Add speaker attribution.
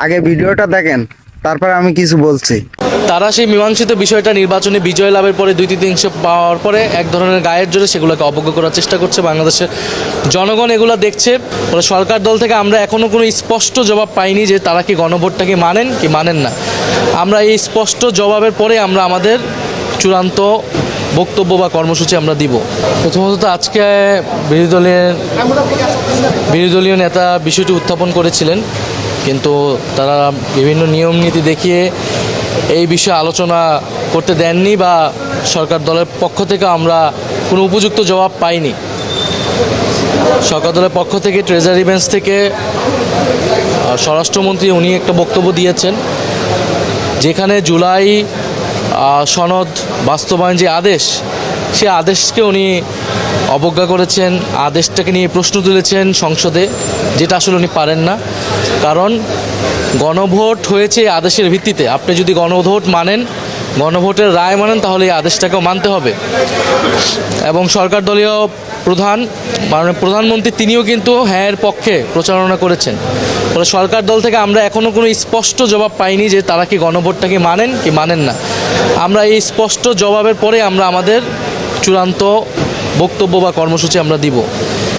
Speaker 1: আগে ভিডিওটা দেখেন, তারপর আমি কিছু বলছি।
Speaker 2: তারা সেই মীমাংসিত বিষয়টা নির্বাচনে বিজয় লাভের পরে 2-3 পাওয়ার পরে এক ধরনের গায়ের জোরে সেগুলোকে অবজ্ঞা করার চেষ্টা করছে। বাংলাদেশের জনগণ এগুলো দেখছে। ফলে সরকার দল থেকে আমরা এখনও কোনো স্পষ্ট জবাব পাইনি যে তারা কি গণভোটটাকে মানেন কি মানেন না। আমরা এই স্পষ্ট জবাবের পরে আমরা আমাদের চূড়ান্ত বক্তব্য বা কর্মসূচি আমরা দিব। প্রথমত তো আজকে বিরোধী দলীয় নেতা বিষয়টি উত্থাপন করেছিলেন, কিন্তু তারা বিভিন্ন নিয়ম নীতি দেখিয়ে এই বিষয়ে আলোচনা করতে দেননি বা সরকার দলের পক্ষ থেকে আমরা কোনো উপযুক্ত জবাব পাইনি। সরকার দলের পক্ষ থেকে ট্রেজারি বেঞ্চ থেকে স্বরাষ্ট্রমন্ত্রী উনি একটা বক্তব্য দিয়েছেন, যেখানে জুলাই সনদ বাস্তবায়ন যে আদেশ, সে আদেশকে উনি অবজ্ঞা করেছেন, আদেশটাকে নিয়ে প্রশ্ন তুলেছেন সংসদে, যেটা আসলে উনি পারেন না। কারণ গণভোট হয়েছে এই আদেশের ভিত্তিতে। আপনি যদি গণভোট মানেন, গণভোটের রায় মানেন, তাহলে এই আদেশটাকেও মানতে হবে। এবং সরকার দলীয় মাননীয় প্রধানমন্ত্রী তিনিও কিন্তু হ্যাঁ এর পক্ষে প্রচারণা করেছেন। ফলে সরকার দল থেকে আমরা এখনও কোনো স্পষ্ট জবাব পাইনি যে তারা কি গণভোটটাকে মানেন কি মানেন না। আমরা এই স্পষ্ট জবাবের পরে আমরা আমাদের চূড়ান্ত বক্তব্য বা কর্মসূচি আমরা দিব।